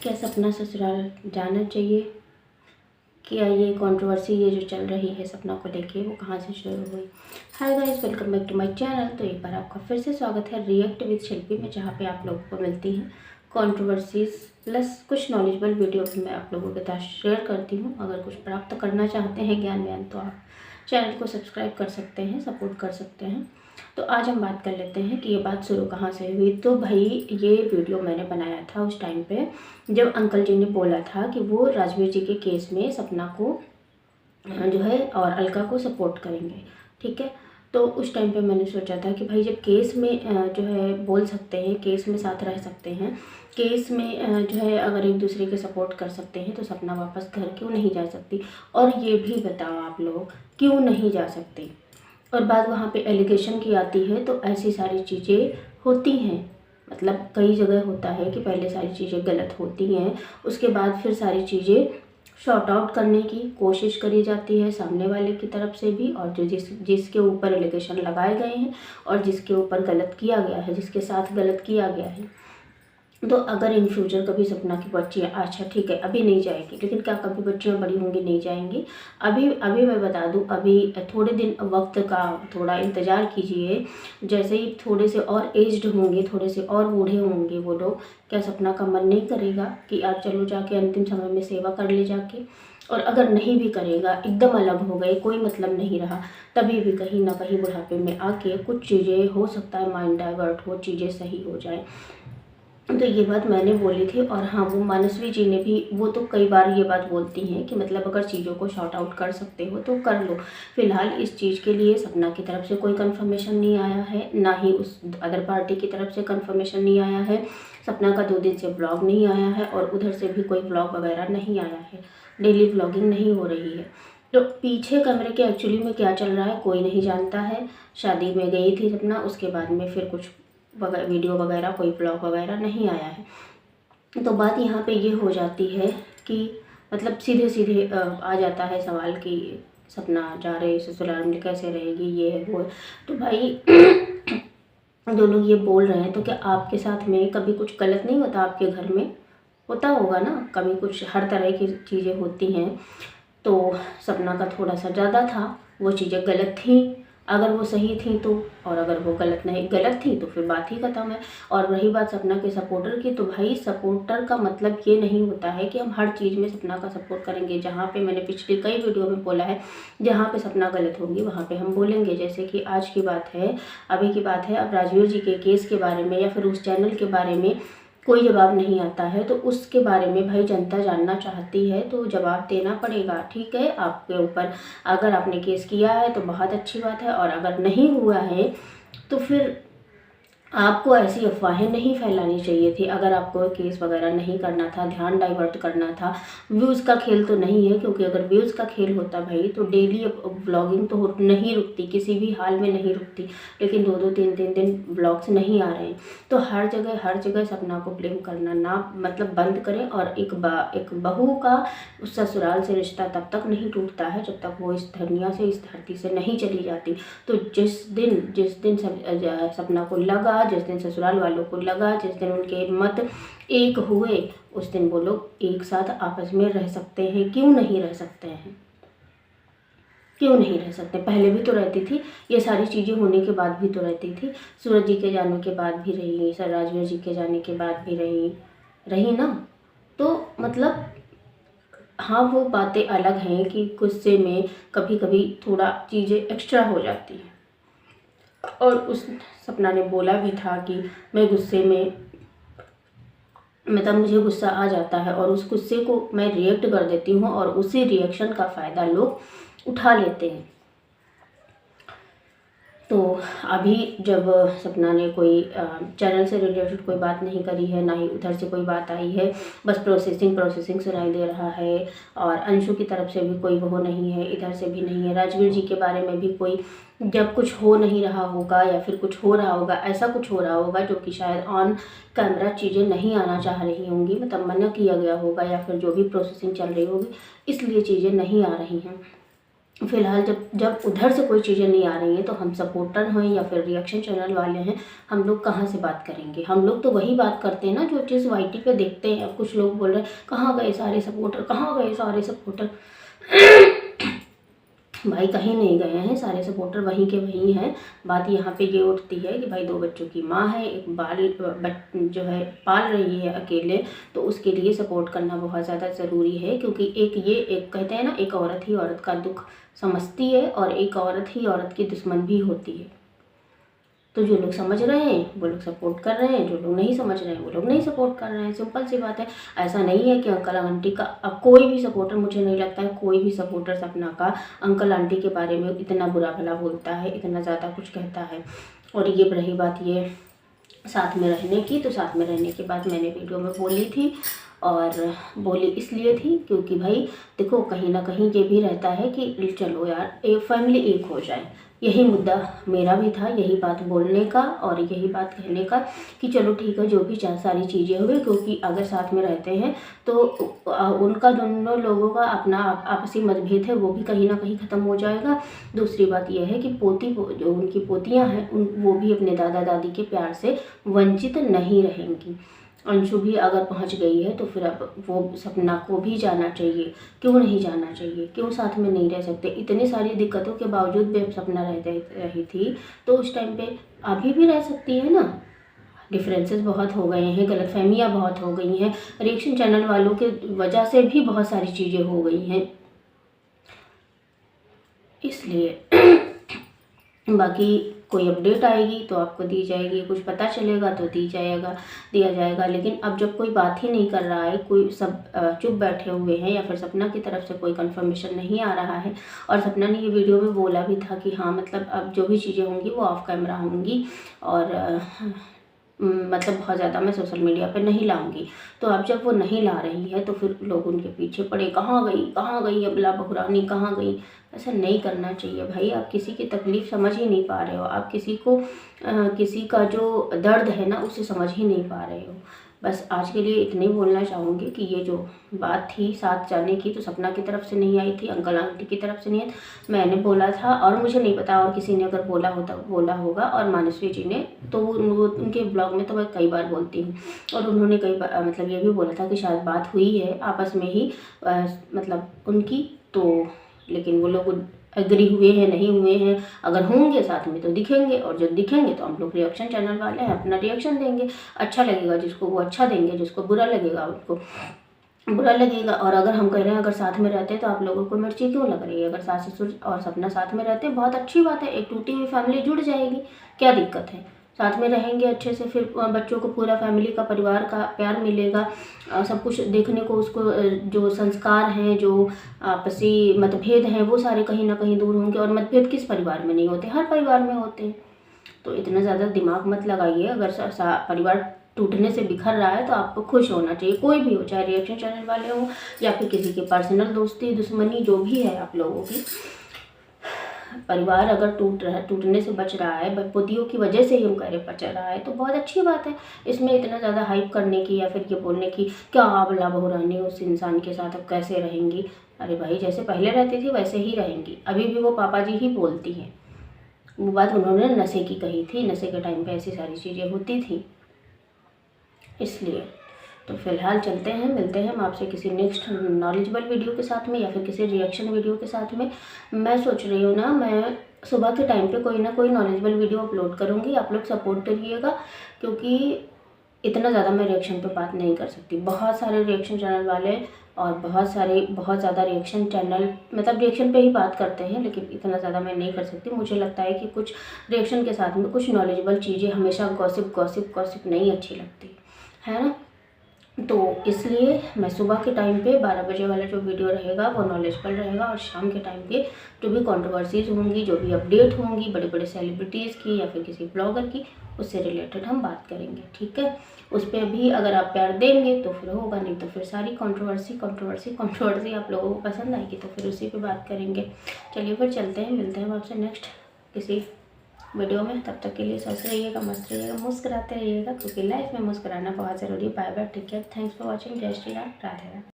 क्या सपना ससुराल जाना चाहिए? क्या ये कंट्रोवर्सी ये जो चल रही है सपना को लेके वो कहाँ से शुरू हुई? Hi guys, welcome back to my channel. तो एक बार आपका फिर से स्वागत है रिएक्ट विद शिल्पी में, जहाँ पे आप लोगों को मिलती हैं कंट्रोवर्सीज प्लस कुछ नॉलेजेबल वीडियो भी मैं आप लोगों के साथ शेयर करती हूँ। अगर कुछ प्राप्त करना चाहते हैं ज्ञान तो आप चैनल को सब्सक्राइब कर सकते हैं, सपोर्ट कर सकते हैं। तो आज हम बात कर लेते हैं कि ये बात शुरू कहाँ से हुई। तो भाई ये वीडियो मैंने बनाया था उस टाइम पे जब अंकल जी ने बोला था कि वो राजवीर जी के केस में सपना को जो है और अलका को सपोर्ट करेंगे, ठीक है। तो उस टाइम पे मैंने सोचा था कि भाई जब केस में जो है बोल सकते हैं, केस में साथ रह सकते हैं, केस में जो है अगर एक दूसरे के सपोर्ट कर सकते हैं तो सपना वापस घर क्यों नहीं जा सकती? और ये भी बताओ आप लोग क्यों नहीं जा सकती? और बात वहाँ पे एलिगेशन की आती है तो ऐसी सारी चीज़ें होती हैं, मतलब कई जगह होता है कि पहले सारी चीज़ें गलत होती हैं, उसके बाद फिर सारी चीज़ें शॉर्ट आउट करने की कोशिश करी जाती है सामने वाले की तरफ से भी, और जो जिसके ऊपर एलिगेशन लगाए गए हैं और जिसके ऊपर गलत किया गया है, जिसके साथ गलत किया गया है। तो अगर इन फ्यूचर कभी सपना की बच्चियाँ, अच्छा ठीक है अभी नहीं जाएगी, लेकिन क्या कभी बच्चियाँ बड़ी होंगी नहीं जाएंगी? अभी मैं बता दूं, अभी थोड़े दिन वक्त का थोड़ा इंतज़ार कीजिए। जैसे ही थोड़े से और एज्ड होंगे, थोड़े से और बूढ़े होंगे वो लोग, क्या सपना का मन नहीं करेगा कि आप चलो जाके अंतिम समय में सेवा कर ले जाके? और अगर नहीं भी करेगा, एकदम अलग हो गए, कोई मतलब नहीं रहा, तभी भी कहीं ना कहीं बुढ़ापे में आके कुछ चीज़ें हो सकता है माइंड डाइवर्ट हो, चीज़ें सही हो जाए। तो ये बात मैंने बोली थी। और हाँ, वो मानसवी जी ने भी, वो तो कई बार ये बात बोलती हैं कि मतलब अगर चीज़ों को शॉर्ट आउट कर सकते हो तो कर लो। फिलहाल इस चीज़ के लिए सपना की तरफ से कोई कंफर्मेशन नहीं आया है, ना ही उस अदर पार्टी की तरफ से कंफर्मेशन नहीं आया है। सपना का 2 दिन से ब्लॉग नहीं आया है और उधर से भी कोई ब्लॉग वगैरह नहीं आया है, डेली ब्लॉगिंग नहीं हो रही है। तो पीछे कमरे के एक्चुअली में क्या चल रहा है कोई नहीं जानता है। शादी में गई थी सपना, उसके बाद में फिर कुछ वीडियो वगैरह, कोई ब्लॉग वगैरह नहीं आया है। तो बात यहाँ पे ये हो जाती है कि मतलब सीधे सीधे आ जाता है सवाल कि सपना जा रहे ससुराल में कैसे रहेगी, ये है वो है। तो भाई जो लोग ये बोल रहे हैं, तो क्या आपके साथ में कभी कुछ गलत नहीं होता? आपके घर में होता होगा ना कभी कुछ, हर तरह की चीज़ें होती हैं। तो सपना का थोड़ा सा ज़्यादा था, वो चीज़ें गलत थी अगर वो सही थी तो, और अगर वो गलत थी तो फिर बात ही खत्म है। और रही बात सपना के सपोर्टर की, तो भाई सपोर्टर का मतलब ये नहीं होता है कि हम हर चीज़ में सपना का सपोर्ट करेंगे। जहाँ पे मैंने पिछले कई वीडियो में बोला है, जहाँ पे सपना गलत होगी वहाँ पे हम बोलेंगे। जैसे कि आज की बात है, अभी की बात है, अब राजवीर जी के केस के बारे में या फिर उस चैनल के बारे में कोई जवाब नहीं आता है, तो उसके बारे में भाई जनता जानना चाहती है तो जवाब देना पड़ेगा, ठीक है। आपके ऊपर अगर आपने केस किया है तो बहुत अच्छी बात है, और अगर नहीं हुआ है तो फिर आपको ऐसी अफवाहें नहीं फैलानी चाहिए थी। अगर आपको केस वगैरह नहीं करना था, ध्यान डाइवर्ट करना था, व्यूज़ का खेल तो नहीं है, क्योंकि अगर व्यूज़ का खेल होता भाई तो डेली ब्लॉगिंग तो नहीं रुकती, किसी भी हाल में नहीं रुकती। लेकिन 2-2 3-3 दिन ब्लॉग्स नहीं आ रहे हैं, तो हर जगह सपना को ब्लेम करना ना मतलब बंद करें। और एक बहू का उस ससुराल से रिश्ता तब तक नहीं टूटता है जब तक वो इस दुनिया से, इस धरती से नहीं चली जाती। तो जिस दिन सपना को लगा, जिस दिन ससुराल वालों को लगा, जिस दिन उनके मत एक हुए, उस दिन वो लोग एक साथ आपस में रह सकते हैं। क्यों नहीं रह सकते हैं? क्यों नहीं रह सकते? पहले भी तो रहती थी, ये सारी चीज़ें होने के बाद भी तो रहती थी। सूरज जी के जाने के बाद भी रही, सर राजवीर जी के जाने के बाद भी रही ना। तो मतलब हाँ, वो बातें अलग हैं कि गुस्से में कभी कभी थोड़ा चीज़ें एक्स्ट्रा हो जाती हैं। और उस सपना ने बोला भी था कि मैं गुस्से में, मतलब मुझे गुस्सा आ जाता है और उस गुस्से को मैं रिएक्ट कर देती हूँ, और उसी रिएक्शन का फ़ायदा लोग उठा लेते हैं। तो अभी जब सपना ने कोई चैनल से रिलेटेड कोई बात नहीं करी है, ना ही उधर से कोई बात आई है, बस प्रोसेसिंग सुनाई दे रहा है। और अंशु की तरफ से भी कोई वो नहीं है, इधर से भी नहीं है। राजवीर जी के बारे में भी कोई, जब कुछ हो नहीं रहा होगा या फिर कुछ हो रहा होगा, ऐसा कुछ हो रहा होगा जो कि शायद ऑन कैमरा चीज़ें नहीं आना चाह रही होंगी, मतलब मना किया गया होगा, या फिर जो भी प्रोसेसिंग चल रही होगी इसलिए चीज़ें नहीं आ रही हैं। फ़िलहाल जब जब उधर से कोई चीज़ें नहीं आ रही हैं तो हम सपोर्टर हैं या फिर रिएक्शन चैनल वाले हैं, हम लोग कहाँ से बात करेंगे। हम लोग तो वही बात करते हैं ना जो चीज़ वाईटी पे देखते हैं। अब कुछ लोग बोल रहे हैं कहाँ गए सारे सपोर्टर, कहाँ गए सारे सपोर्टर। भाई कहीं नहीं गए हैं, सारे सपोर्टर वहीं के वहीं हैं। बात यहाँ पे ये उठती है कि भाई 2 बच्चों की माँ है, एक जो है पाल रही है अकेले, तो उसके लिए सपोर्ट करना बहुत ज़्यादा ज़रूरी है। क्योंकि एक कहते हैं ना, एक औरत ही औरत का दुख समझती है और एक औरत ही औरत की दुश्मन भी होती है। तो जो लोग समझ रहे हैं वो लोग सपोर्ट कर रहे हैं, जो लोग नहीं समझ रहे हैं वो लोग नहीं सपोर्ट कर रहे हैं। सिंपल सी बात है। ऐसा नहीं है कि अंकल आंटी का अब कोई भी सपोर्टर, मुझे नहीं लगता है कोई भी सपोर्टर सपना का अंकल आंटी के बारे में इतना बुरा भला बोलता है, इतना ज़्यादा कुछ कहता है। और ये रही बात ये साथ में रहने की, तो साथ में रहने की बात मैंने वीडियो में बोली थी। और बोली इसलिए थी क्योंकि भाई देखो, कहीं ना कहीं ये भी रहता है कि चलो यार एक फैमिली एक हो जाए। यही मुद्दा मेरा भी था, यही बात बोलने का और यही बात कहने का कि चलो ठीक है जो भी सारी चीज़ें हुई, क्योंकि अगर साथ में रहते हैं तो उनका दोनों लोगों का अपना आपसी मतभेद है वो भी कहीं ना कहीं ख़त्म हो जाएगा। दूसरी बात यह है कि जो उनकी पोतियां हैं वो भी अपने दादा दादी के प्यार से वंचित नहीं रहेंगी। अंशु भी अगर पहुंच गई है तो फिर अब वो सपना को भी जाना चाहिए। क्यों नहीं जाना चाहिए, क्यों साथ में नहीं रह सकते। इतनी सारी दिक्कतों के बावजूद भी अब सपना रही थी तो उस टाइम पे अभी भी रह सकती है ना। डिफरेंसेस बहुत हो गए हैं, गलतफहमियां बहुत हो गई हैं, रिएक्शन चैनल वालों के वजह से भी बहुत सारी चीज़ें हो गई हैं, इसलिए बाकी कोई अपडेट आएगी तो आपको दी जाएगी, कुछ पता चलेगा तो दिया जाएगा। लेकिन अब जब कोई बात ही नहीं कर रहा है, कोई सब चुप बैठे हुए हैं या फिर सपना की तरफ से कोई कंफर्मेशन नहीं आ रहा है। और सपना ने ये वीडियो में बोला भी था कि हाँ मतलब अब जो भी चीज़ें होंगी वो ऑफ कैमरा होंगी और मतलब बहुत ज़्यादा मैं सोशल मीडिया पे नहीं लाऊंगी। तो अब जब वो नहीं ला रही है तो फिर लोग उनके पीछे पड़े, कहाँ गई अबला बहुरानी, कहाँ गई। ऐसा नहीं करना चाहिए भाई। आप किसी की तकलीफ़ समझ ही नहीं पा रहे हो, आप किसी का जो दर्द है ना उसे समझ ही नहीं पा रहे हो। बस आज के लिए इतने ही बोलना चाहूँगी कि ये जो बात थी साथ जाने की तो सपना की तरफ से नहीं आई थी, अंकल आंटी की तरफ से नहीं आई। मैंने बोला था और मुझे नहीं पता और किसी ने अगर बोला होगा। और मानसवी जी ने तो उनके ब्लॉग में तो मैं कई बार बोलती हूँ और उन्होंने कई बार मतलब ये भी बोला था कि शायद बात हुई है आपस में ही मतलब उनकी, तो लेकिन वो लोग एग्री हुए हैं नहीं हुए हैं। अगर होंगे साथ में तो दिखेंगे और जब दिखेंगे तो हम लोग रिएक्शन चैनल वाले हैं अपना रिएक्शन देंगे। अच्छा लगेगा जिसको वो अच्छा देंगे, जिसको बुरा लगेगा उनको बुरा लगेगा। और अगर हम कह रहे हैं अगर साथ में रहते हैं तो आप लोगों को मिर्ची क्यों लग रही है। अगर सास ससुर और सपना साथ में रहते हैं बहुत अच्छी बात है, एक टूटी हुई फैमिली जुड़ जाएगी, क्या दिक्कत है। साथ में रहेंगे अच्छे से, फिर बच्चों को पूरा फैमिली का परिवार का प्यार मिलेगा, सब कुछ देखने को उसको जो संस्कार हैं जो आपसी मतभेद हैं वो सारे कहीं ना कहीं दूर होंगे। और मतभेद किस परिवार में नहीं होते, हर परिवार में होते हैं। तो इतना ज़्यादा दिमाग मत लगाइए। अगर परिवार टूटने से बिखर रहा है तो आपको खुश होना चाहिए, कोई भी हो, चाहे रिएक्शन चैनल वाले हो या फिर किसी के पर्सनल दोस्ती दुश्मनी जो भी है आप लोगों की। परिवार अगर टूटने से बच रहा है, पोतियों की वजह से ही हम कह रहे बच रहा है तो बहुत अच्छी बात है। इसमें इतना ज़्यादा हाइप करने की या फिर ये बोलने की क्या अबला बहुरानी उस इंसान के साथ अब कैसे रहेंगी। अरे भाई जैसे पहले रहती थी वैसे ही रहेंगी। अभी भी वो पापा जी ही बोलती हैं, वो बात उन्होंने नशे की कही थी, नशे के टाइम पे ऐसी सारी चीज़ें होती थी। इसलिए तो फिलहाल चलते हैं, मिलते हैं हम आपसे किसी नेक्स्ट नॉलेजेबल वीडियो के साथ में या फिर किसी रिएक्शन वीडियो के साथ में। मैं सोच रही हूँ ना, मैं सुबह के टाइम पे कोई ना कोई नॉलेजेबल वीडियो अपलोड करूँगी, आप लोग सपोर्ट करिएगा। क्योंकि इतना ज़्यादा मैं रिएक्शन पे बात नहीं कर सकती। बहुत सारे रिएक्शन चैनल वाले और बहुत ज़्यादा रिएक्शन चैनल मतलब रिएक्शन पे ही बात करते हैं, लेकिन इतना ज़्यादा मैं नहीं कर सकती। मुझे लगता है कि कुछ रिएक्शन के साथ में कुछ नॉलेजेबल चीज़ें, हमेशा गॉसिप नहीं अच्छी लगती है ना। तो इसलिए मैं सुबह के टाइम पे 12 बजे वाला जो वीडियो रहेगा वो नॉलेजबल रहेगा और शाम के टाइम पे जो भी कंट्रोवर्सीज होंगी, जो भी अपडेट होंगी बड़े बड़े सेलिब्रिटीज़ की या फिर किसी ब्लॉगर की, उससे रिलेटेड हम बात करेंगे, ठीक है। उस पर भी अगर आप प्यार देंगे तो फिर होगा, नहीं तो फिर सारी कंट्रोवर्सी आप लोगों को पसंद आएगी तो फिर उसी पर बात करेंगे। चलिए फिर चलते हैं, मिलते हैं आपसे नेक्स्ट किसी वीडियो में। तब तक के लिए स्वस्थ रहिएगा, मस्त रहिएगा, मुस्कुराते रहिएगा, क्योंकि लाइफ में मुस्कुराना बहुत ज़रूरी है। Bye bye, take care, thanks for watching, जय श्री राम, राधे राधे।